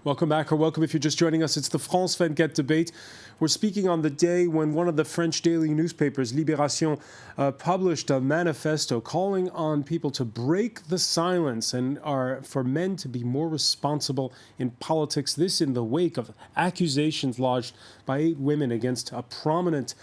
Welcome back, or welcome if you're just joining us. It's the France 24 debate. We're speaking on the day when one of the French daily newspapers, Libération, published a manifesto calling on people to break the silence and for men to be more responsible in politics. This in the wake of accusations lodged by 8 women against a prominent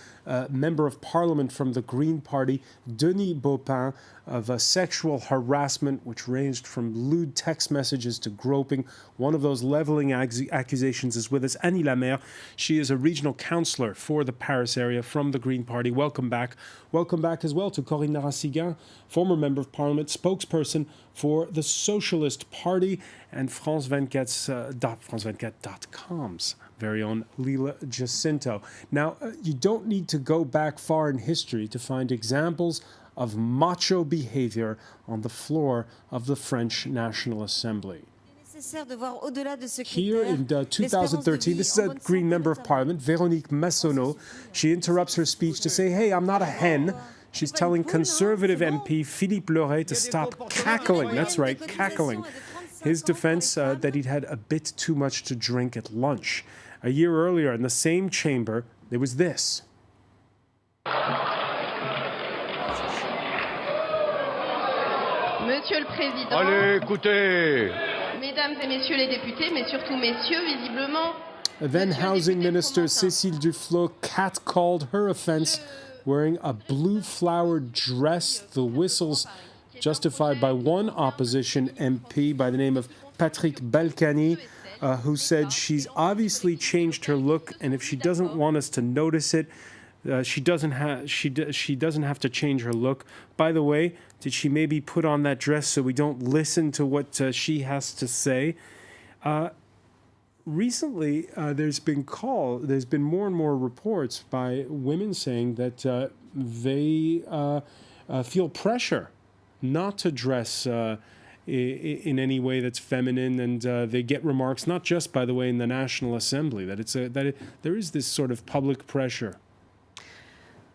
member of parliament from the Green Party, Denis Baupin, of sexual harassment, which ranged from lewd text messages to groping. One of those leveling accusations is with us, Annie Lamère. She is a regional councillor for the Paris area from the Green Party. Welcome back. Welcome back as well to Corinne Narassigan, former member of parliament, spokesperson for the Socialist Party, and France24.com's very own Lila Jacinto. Now, you don't need to go back far in history to find examples of macho behavior on the floor of the French National Assembly. Here in 2013, this is a Green Member of Parliament, Véronique Massonneau. She interrupts her speech to say, hey, I'm not a hen. She's telling Conservative MP Philippe Leray to stop cackling. That's right, cackling. His defense that he'd had a bit too much to drink at lunch. A year earlier, in the same chamber, there was this. Monsieur le Président, allez, écoutez. Mesdames et Messieurs les députés, mais surtout Messieurs, visiblement... Then Housing Minister Cécile Duflot catcalled her offence wearing a blue-flowered dress. The whistles justified by one opposition MP by the name of Patrick Balkany, who said she's obviously changed her look, and if she doesn't want us to notice it, she doesn't have to change her look. By the way, did she maybe put on that dress so we don't listen to what she has to say? Recently, there's been more and more reports by women saying that they feel pressure not to dress in any way that's feminine, and they get remarks not just, by the way, in the National Assembly that there is this sort of public pressure.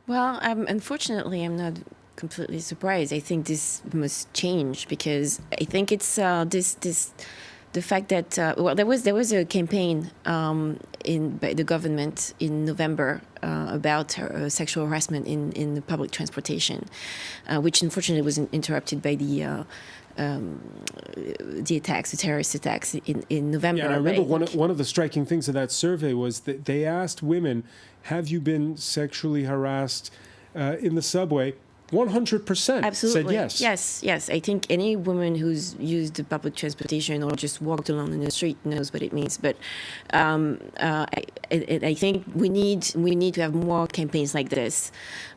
Well, unfortunately, I'm not completely surprised. I think this must change because I think it's the fact that there was a campaign by the government in November about sexual harassment in the public transportation, which unfortunately was interrupted by the attacks, the terrorist attacks in November. Yeah, I remember one of the striking things of that survey was that they asked women, have you been sexually harassed in the subway? 100% Absolutely. said yes. Yes. I think any woman who's used the public transportation or just walked along in the street knows what it means. But I think we need to have more campaigns like this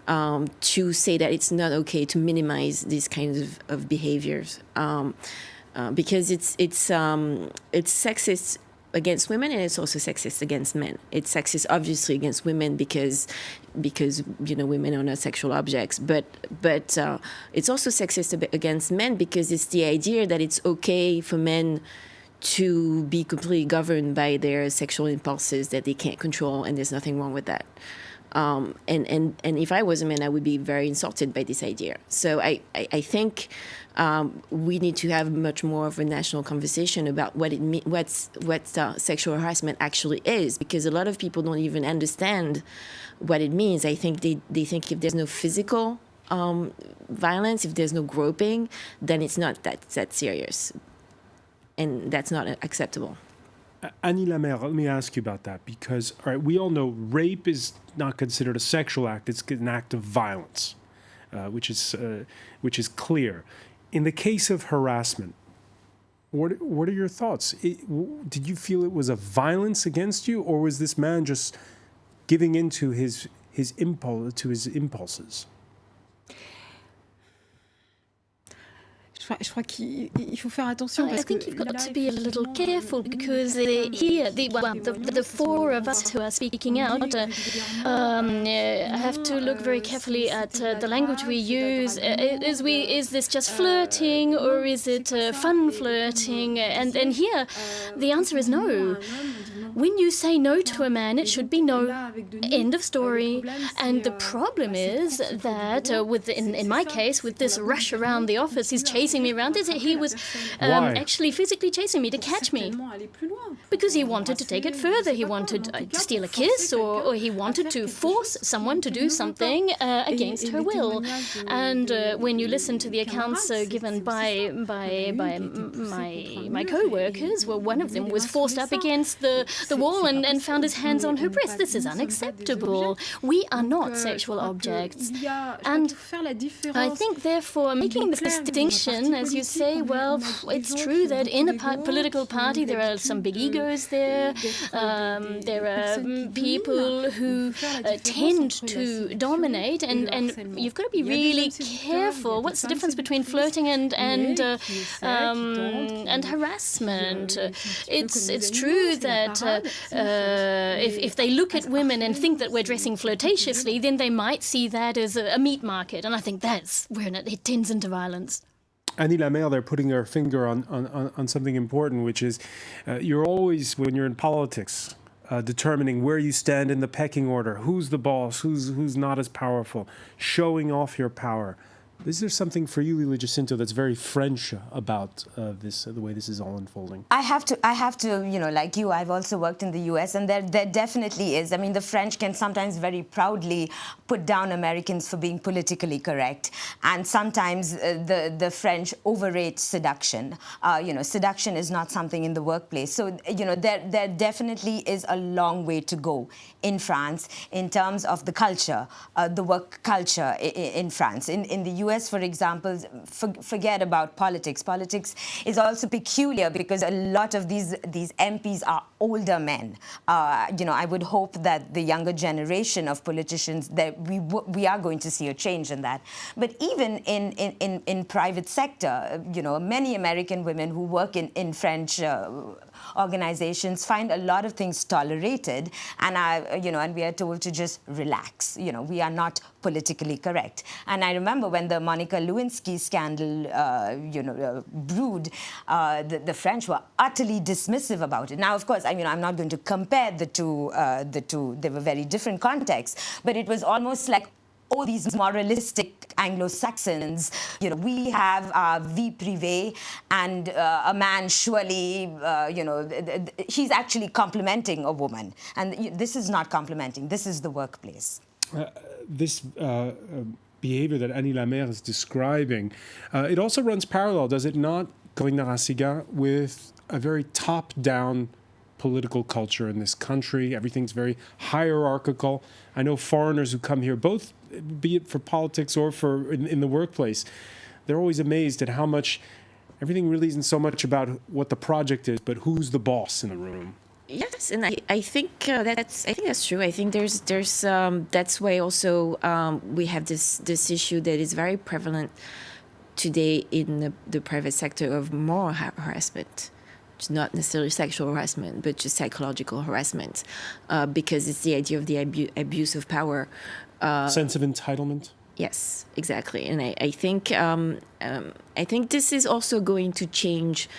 to say that it's not okay to minimize these kinds of behaviors because it's sexist against women, and it's also sexist against men. It's sexist, obviously, against women because women are not sexual objects. But it's also sexist against men because it's the idea that it's okay for men to be completely governed by their sexual impulses that they can't control, and there's nothing wrong with that. And if I was a man, I would be very insulted by this idea. So I think we need to have much more of a national conversation about what sexual harassment actually is, because a lot of people don't even understand what it means. I think they think if there's no physical violence, if there's no groping, then it's not that serious, and that's not acceptable. Annie Lamère, let me ask you about that, because all right, we all know rape is not considered a sexual act; it's an act of violence, which is clear. In the case of harassment, what are your thoughts? Did you feel it was a violence against you, or was this man just giving in to his impulses? Je crois qu'il faut faire attention parce que I think you've got to be a little careful because here the four of us who are speaking out have to look very carefully at the language we use. Is this just flirting, or is it fun flirting? And here the answer is no. When you say no to a man, it should be no. End of story. And the problem is that, in my case, with this rush around the office, he's chasing me around. He was actually physically chasing me to catch me. Because he wanted to take it further. He wanted to steal a kiss, or he wanted to force someone to do something against her will. And when you listen to the accounts given by my co-workers, well, one of them was forced up against the wall and found his hands on her breast. This is unacceptable. We are not sexual objects. And I think, therefore, making this distinction, as you say, well, it's true that in a political party there are some big egos there. There are people who tend to dominate, and you've got to be really careful. What's the difference between flirting and harassment? It's true that if they look at women and think that we're dressing flirtatiously, then they might see that as a meat market, and I think that's where it tends into violence. Annie Lamère, they're putting their finger on something important, which is you're always, when you're in politics, determining where you stand in the pecking order, who's the boss, who's not as powerful, showing off your power. Is there something for you, Lila Jacinto, that's very French about this, the way this is all unfolding? I have to, like you, I've also worked in the US, and there definitely is. I mean, the French can sometimes very proudly put down Americans for being politically correct, and sometimes the French overrate seduction. Seduction is not something in the workplace. So, there definitely is a long way to go in France in terms of the culture, the work culture in France. In the US, for example, forget about politics. Politics is also peculiar because a lot of these MPs are older men. I would hope that the younger generation of politicians, that we are going to see a change in that. But even in private sector, many American women who work in French organizations find a lot of things tolerated, and we are told to just relax. We are not politically correct. And I remember when the Monica Lewinsky scandal, brewed, the French were utterly dismissive about it. Now, of course, I'm not going to compare the two. They were very different contexts, but it was almost like, all these moralistic Anglo-Saxons, we have our vie privée, and a man surely, he's actually complimenting a woman. And this is not complimenting, this is the workplace. This behavior that Annie Lamère is describing, it also runs parallel, does it not, Corinne Narassigan, with a very top-down political culture in this country? Everything's very hierarchical. I know foreigners who come here, both be it for politics or for in the workplace, they're always amazed at how much everything really isn't so much about what the project is, but who's the boss in the room. Yes, and I think that's true. I think there's that's why also we have this issue that is very prevalent today in the private sector of moral harassment. It's not necessarily sexual harassment, but just psychological harassment, because it's the idea of the abuse of power. Sense of entitlement. Yes, exactly, and I think this is also going to change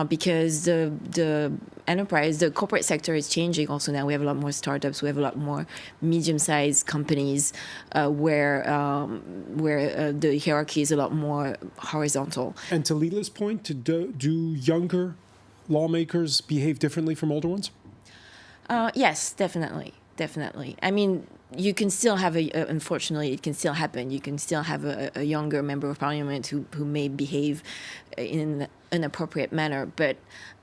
because the enterprise, the corporate sector is changing. Also now we have a lot more startups, we have a lot more medium-sized companies where the hierarchy is a lot more horizontal. And to Lila's point, do younger lawmakers behave differently from older ones? Yes, definitely. I mean, you can still have unfortunately, it can still happen. You can still have a younger member of parliament who may behave in an inappropriate manner. But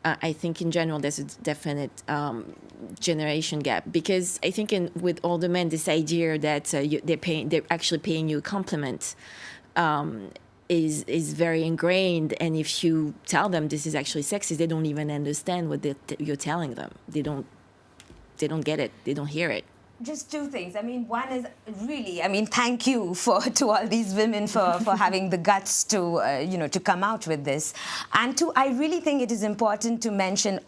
I think in general, there's a definite generation gap, because I think with older men, this idea that they're actually paying you a compliment is very ingrained. And if you tell them this is actually sexist, they don't even understand what you're telling them. They don't get it. They don't hear it. Just two things. I mean, one is really, thank you to all these women for having the guts to come out with this. And two, I really think it is important to mention,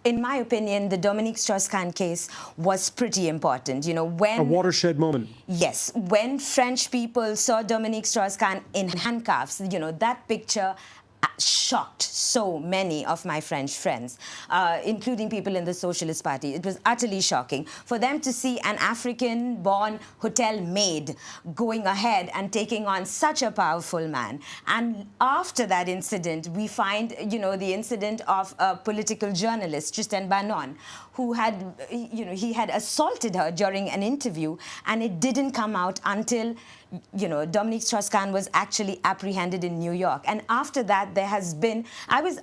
in my opinion, the Denis Strauss-Kahn case was pretty important. When a watershed moment. Yes, when French people saw Denis Strauss-Kahn in handcuffs, that picture shocked so many of my French friends, including people in the Socialist Party. It was utterly shocking for them to see an African-born hotel maid going ahead and taking on such a powerful man. And after that incident, we find, the incident of a political journalist, Tristan Banon, who had, he had assaulted her during an interview, and it didn't come out until Denis Strauss-Kahn was actually apprehended in New York. And after that, there has been, I was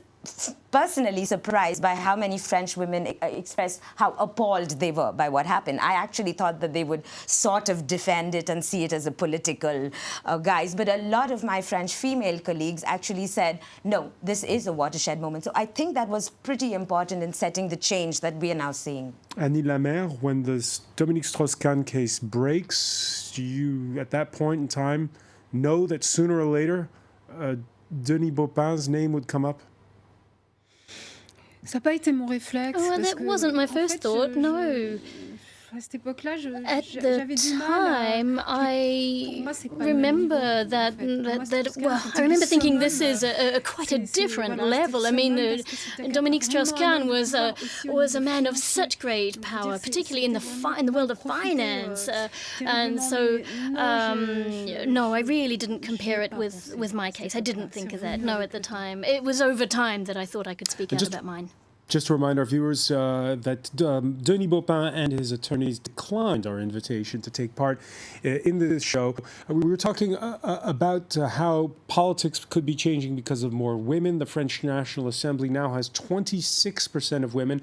personally surprised by how many French women expressed how appalled they were by what happened. I actually thought that they would sort of defend it and see it as a political guise. But a lot of my French female colleagues actually said, no, this is a watershed moment. So I think that was pretty important in setting the change that we are now seeing. Annie Lamère, when the Denis Strauss-Kahn case breaks, do you, at that point in time, know that sooner or later Denis Baupin's name would come up? Ça n'a pas été mon réflexe. Oh, that wasn't my first thought, no. At the time, I remember that I remember thinking this is quite a different level. I mean, Denis Strauss-Kahn was a man of such great power, particularly in the world of finance, and so no, I really didn't compare it with my case. I didn't think of that. No, at the time, it was over time that I thought I could speak out about mine. Just to remind our viewers that Denis Baupin and his attorneys declined our invitation to take part in this show. We were talking about how politics could be changing because of more women. The French National Assembly now has 26% of women,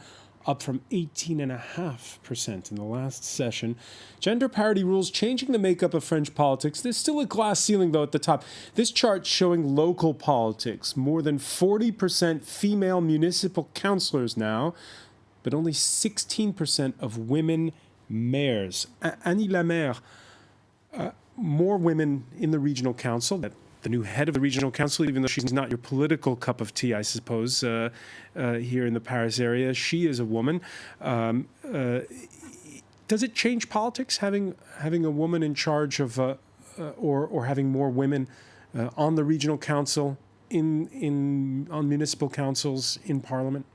up from 18.5% in the last session. Gender parity rules changing the makeup of French politics. There's still a glass ceiling, though, at the top. This chart showing local politics. More than 40% female municipal councillors now, but only 16% of women mayors. Annie Lamère, more women in the regional council. The new head of the regional council, even though she's not your political cup of tea, I suppose, here in the Paris area. She is a woman. Does it change politics having a woman in charge of, or having more women on the regional council, on municipal councils, in Parliament?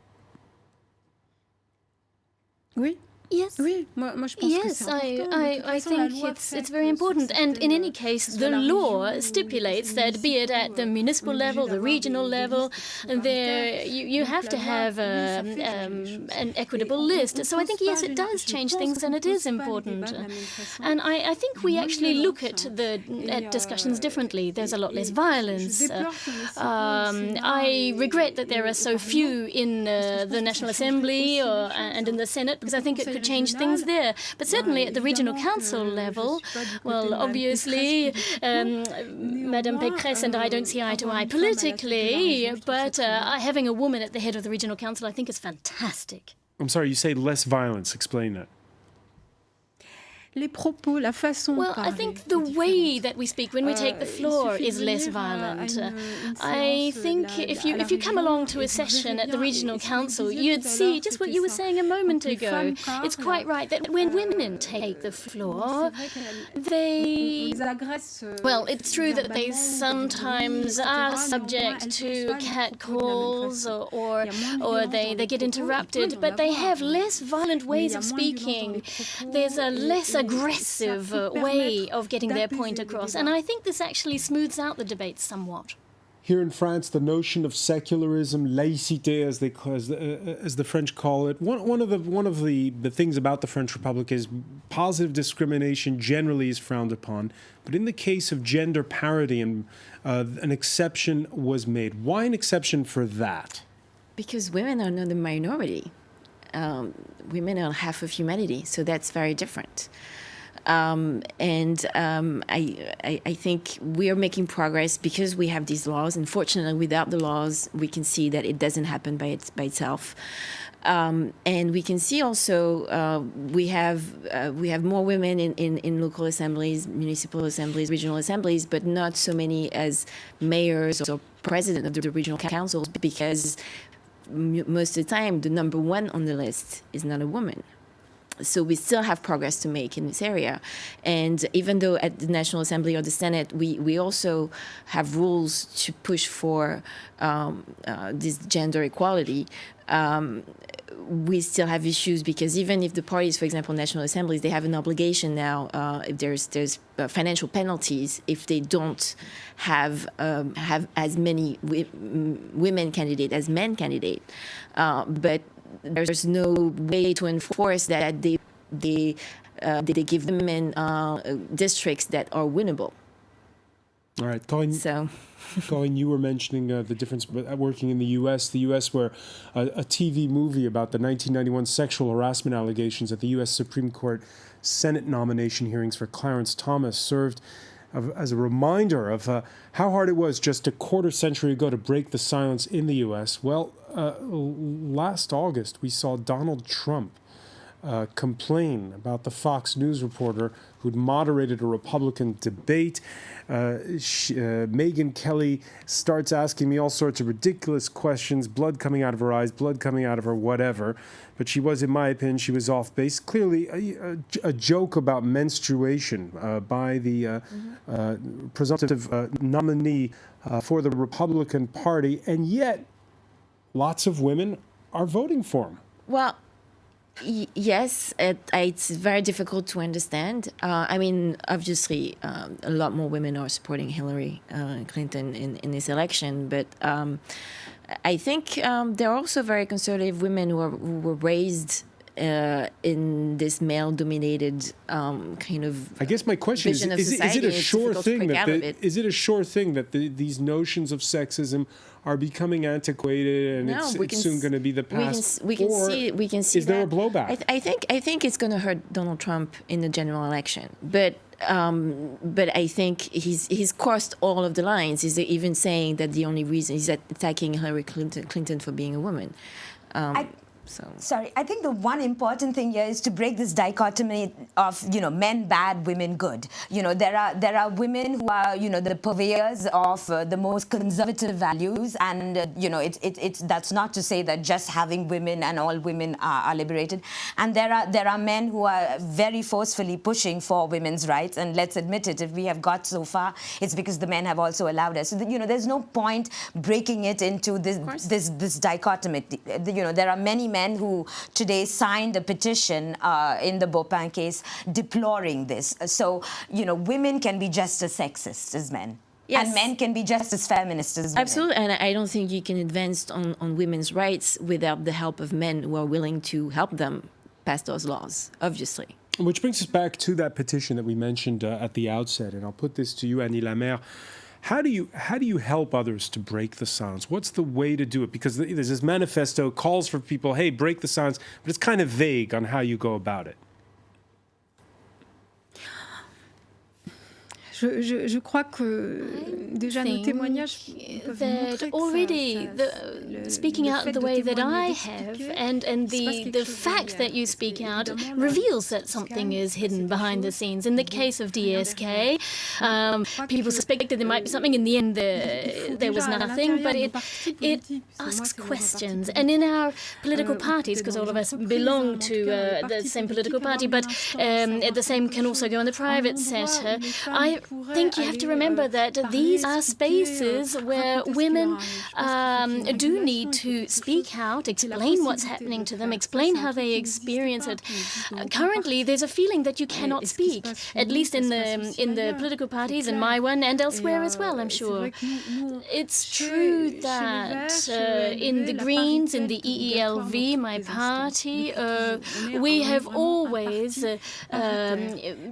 Oui. Yes. Yes, I think it's very important. And in any case, the law stipulates that, be it at the municipal level, the regional level, there you have to have an equitable list. So I think, yes, it does change things, and it is important. And I think we actually look at discussions differently. There's a lot less violence. I regret that there are so few in the National Assembly and in the Senate, because I think it could change things there. But certainly at the regional council level, well, obviously, Madame Pécresse and I don't see eye to eye politically, but having a woman at the head of the regional council, I think, is fantastic. I'm sorry, you say less violence. Explain that. Well, I think the way that we speak when we take the floor is less violent. I think if you come along to a session at the regional council, you'd see just what you were saying a moment ago. It's quite right that when women take the floor, well, it's true that they sometimes are subject to catcalls or they get interrupted, but they have less violent ways of speaking. There's a less aggressive way of getting their point across. And I think this actually smooths out the debate somewhat. Here in France, the notion of secularism, laïcité, as the French call it, one of the things about the French Republic is positive discrimination generally is frowned upon. But in the case of gender parity, an exception was made. Why an exception for that? Because women are not a minority. Women are half of humanity, so that's very different. I think we are making progress because we have these laws. Unfortunately, without the laws, we can see that it doesn't happen by itself. And we can see also we have more women in local assemblies, municipal assemblies, regional assemblies, but not so many as mayors or president of the regional councils, because most of the time the number one on the list is not a woman. So we still have progress to make in this area. And even though at the National Assembly or the Senate, we also have rules to push for this gender equality, we still have issues because even if the parties, for example, National Assemblies, they have an obligation now, if there's financial penalties if they don't have as many women candidate as men candidate. But there's no way to enforce that they give women districts that are winnable. All right, Corinne. So. Corinne, you were mentioning the difference working in the U.S. where a TV movie about the 1991 sexual harassment allegations at the U.S. Supreme Court Senate nomination hearings for Clarence Thomas served as a reminder of how hard it was just a quarter century ago to break the silence in the U.S. Well, last August, we saw Donald Trump complain about the Fox News reporter who'd moderated a Republican debate. Megyn Kelly starts asking me all sorts of ridiculous questions, blood coming out of her eyes, blood coming out of her whatever. But she was, in my opinion, she was off base. Clearly a joke about menstruation by the presumptive nominee for the Republican Party. And yet, lots of women are voting for him. Well, yes, it's very difficult to understand. I mean, obviously, a lot more women are supporting Hillary Clinton in this election, but I think there are also very conservative women who were raised in this male-dominated kind of. I guess my question is it a sure thing that these notions of sexism are becoming antiquated and it's soon going to be the past? We can see. Is there a blowback? I think it's going to hurt Donald Trump in the general election, but I think he's crossed all of the lines. He's even saying that the only reason he's attacking Hillary Clinton for being a woman. Sorry, I think the one important thing here is to break this dichotomy of, men bad, women good. There are women who are, the purveyors of the most conservative values, and it's that's not to say that just having women and all women are liberated. And there are men who are very forcefully pushing for women's rights. And let's admit it, if we have got so far, it's because the men have also allowed us. So there's no point breaking it into this dichotomy. There are many men who today signed a petition in the Baupin case deploring this. So, women can be just as sexist as men. Yes. And men can be just as feminist as women. Absolutely, and I don't think you can advance on women's rights without the help of men who are willing to help them pass those laws, obviously. Which brings us back to that petition that we mentioned at the outset, and I'll put this to you, Annie Lamère. How do you help others to break the silence? What's the way to do it? Because there's this manifesto calls for people, hey, break the silence, but it's kind of vague on how you go about it. Je crois que déjà nos témoignages that already speaking out the way that I have and the fact that you speak out reveals that something is hidden behind the scenes. In the case of DSK, people suspected there might be something. In the end, there was nothing, but it asks questions. And in our political parties, because all of us belong to the same political party, but the same can also go in the private sector, I think you have to remember that these are spaces where women do need to speak out, explain what's happening to them, explain how they experience it. Currently, there's a feeling that you cannot speak, at least in the political parties, in my one, and elsewhere as well, I'm sure. It's true that in the Greens, in the EELV, my party, we have always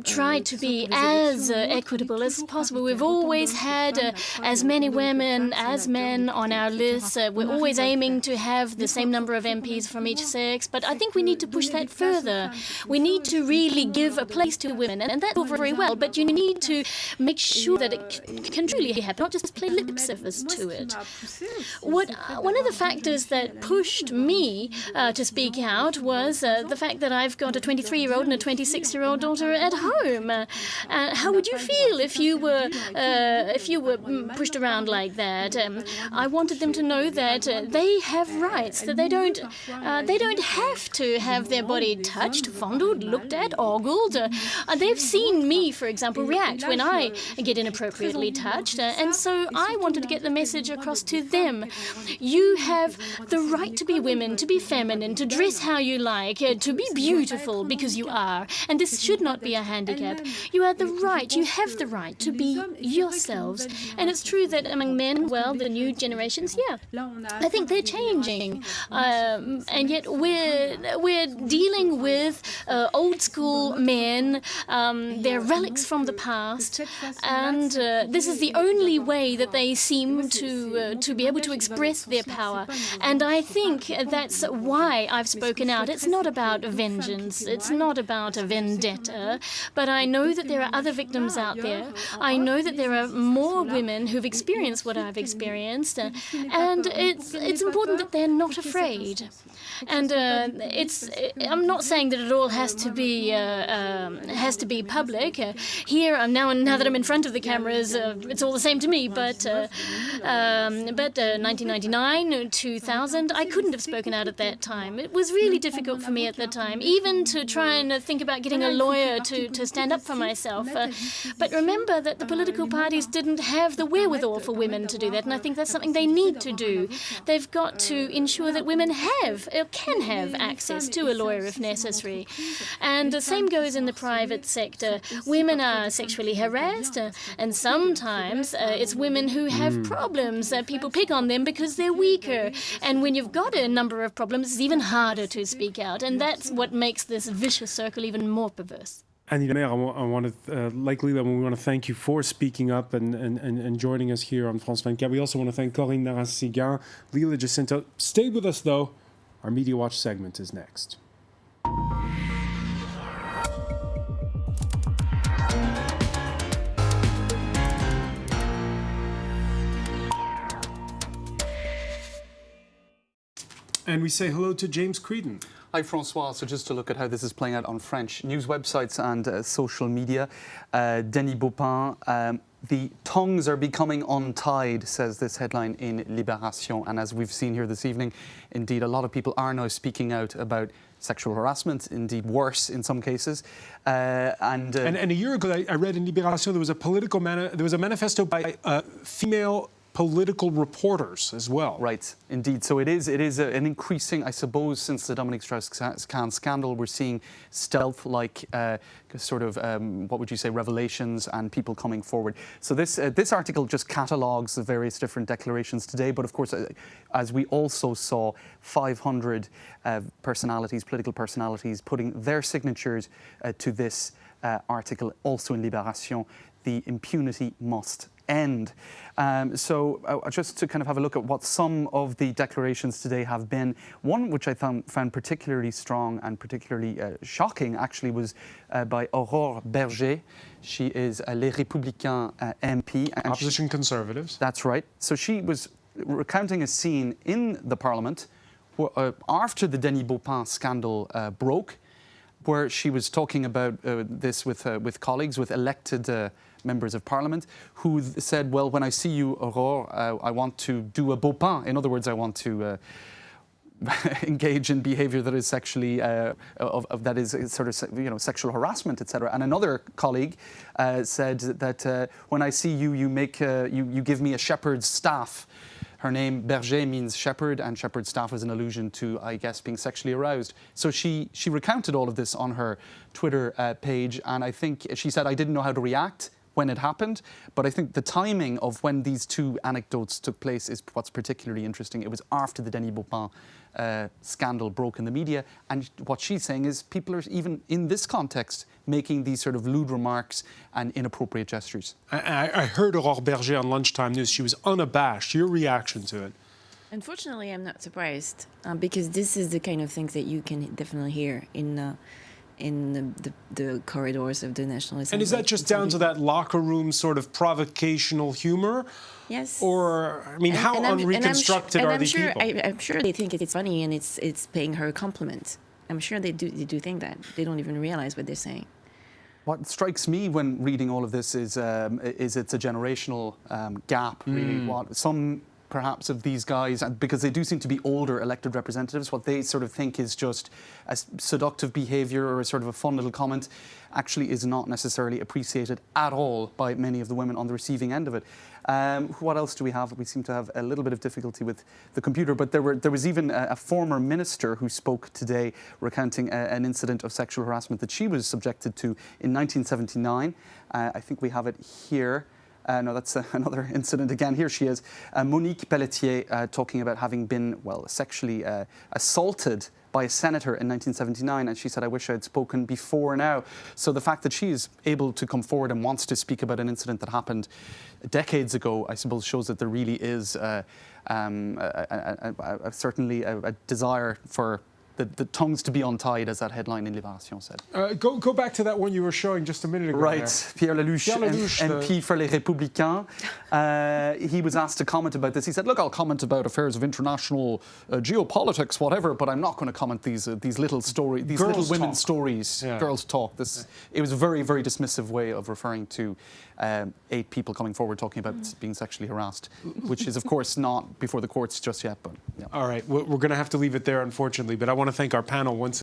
tried to be as equitable as possible. We've always had as many women as men on our list. We're always aiming to have the same number of MPs from each sex, but I think we need to push that further. We need to really give a place to women, and that's all very well, but you need to make sure that it can truly happen, not just play lip service to it. One of the factors that pushed me to speak out was the fact that I've got a 23-year-old and a 26-year-old daughter at home. How would you feel feel if you were pushed around like that. I wanted them to know that they have rights, that they don't have to have their body touched, fondled, looked at, ogled. They've seen me, for example, react when I get inappropriately touched, and so I wanted to get the message across to them. You have the right to be women, to be feminine, to dress how you like, to be beautiful because you are, and this should not be a handicap. You have the right to be yourselves. And it's true that among men, well, the new generations, I think they're changing, and yet we're dealing with old school men. They're relics from the past, and this is the only way that they seem to be able to express their power. And I think that's why I've spoken out. It's not about vengeance, it's not about a vendetta, but I know that there are other victims out there. I know that there are more women who've experienced what I've experienced, and it's important that they're not afraid. And I'm not saying that it all has to be public. Here, now that I'm in front of the cameras, it's all the same to me. But 1999, 2000, I couldn't have spoken out at that time. It was really difficult for me at the time, even to try and think about getting a lawyer to stand up for myself. But remember that the political parties didn't have the wherewithal for women to do that, and I think that's something they need to do. They've got to ensure that women can have access to a lawyer if necessary. And the same goes in the private sector. Women are sexually harassed, and sometimes it's women who have problems. People pick on them because they're weaker. And when you've got a number of problems, it's even harder to speak out. And that's what makes this vicious circle even more perverse. And I want to, like Lila, we want to thank you for speaking up and joining us here on France 24. We also want to thank Corinne Narassigan, Lila Jacinto. Stay with us, though. Our Media Watch segment is next. And we say hello to James Creedon. Hi, François. So just to look at how this is playing out on French news websites and social media, Denis Baupin, the tongues are becoming untied, says this headline in Libération. And as we've seen here this evening, indeed, a lot of people are now speaking out about sexual harassment, indeed worse in some cases. And a year ago, I read in Libération there was a manifesto by female political reporters as well. Right, indeed. So it is an increasing, I suppose, since the Denis Strauss-Kahn scandal, we're seeing stealth-like sort of, what would you say, revelations and people coming forward. So this article just catalogues the various different declarations today, but of course, as we also saw, 500 political personalities, putting their signatures to this article, also in Libération. The impunity must end. So just to kind of have a look at what some of the declarations today have been, one which I found particularly strong and particularly shocking actually was by Aurore Berger. She is a Les Républicains MP. And Opposition Conservatives. That's right. So she was recounting a scene in the Parliament after the Denis Baupin scandal broke, where she was talking about this with colleagues, with elected members of Parliament, who said, well, when I see you, Aurore, I want to do a Baupin. In other words, I want to engage in behaviour that is sexually, that is sort of, sexual harassment, etc. And another colleague said that when I see you, you give me a shepherd's staff. Her name, Berger, means shepherd, and shepherd's staff is an allusion to, I guess, being sexually aroused. So she recounted all of this on her Twitter page, and I think she said, I didn't know how to react when it happened, but I think the timing of when these two anecdotes took place is what's particularly interesting. It was after the Denis Baupin scandal broke in the media, and what she's saying is people are, even in this context, making these sort of lewd remarks and inappropriate gestures. I heard Aurore Berger on Lunchtime News. She was unabashed. Your reaction to it? Unfortunately, I'm not surprised because this is the kind of things that you can definitely hear in the corridors of the National Assembly. And is that just down to that locker room sort of provocational humor? Yes. Or, I mean, how unreconstructed are these people? I'm sure they think it's funny and it's paying her a compliment. I'm sure they do think that. They don't even realize what they're saying. What strikes me when reading all of this is it's a generational gap, really. What some perhaps of these guys, and because they do seem to be older elected representatives, what they sort of think is just a seductive behaviour or a sort of a fun little comment actually is not necessarily appreciated at all by many of the women on the receiving end of it. What else do we have? We seem to have a little bit of difficulty with the computer, but there was even a former minister who spoke today recounting an incident of sexual harassment that she was subjected to in 1979. I think we have it here. No, that's another incident again. Here she is, Monique Pelletier, talking about having been, well, sexually assaulted by a senator in 1979, and she said, I wish I had spoken before now. So the fact that she is able to come forward and wants to speak about an incident that happened decades ago, I suppose, shows that there really is certainly a desire for the tongues to be untied, as that headline in Libération said. Go back to that one you were showing just a minute ago. Right, there. Pierre Lelouch, MP for Les Républicains. He was asked to comment about this. He said, look, I'll comment about affairs of international geopolitics, whatever, but I'm not going to comment these little stories, these Girls little women's talk. stories, Yeah. girls talk. It was a very, very dismissive way of referring to 8 people coming forward talking about being sexually harassed, which is, of course, not before the courts just yet. But yeah. All right, we're going to have to leave it there, unfortunately, but I want to thank our panel once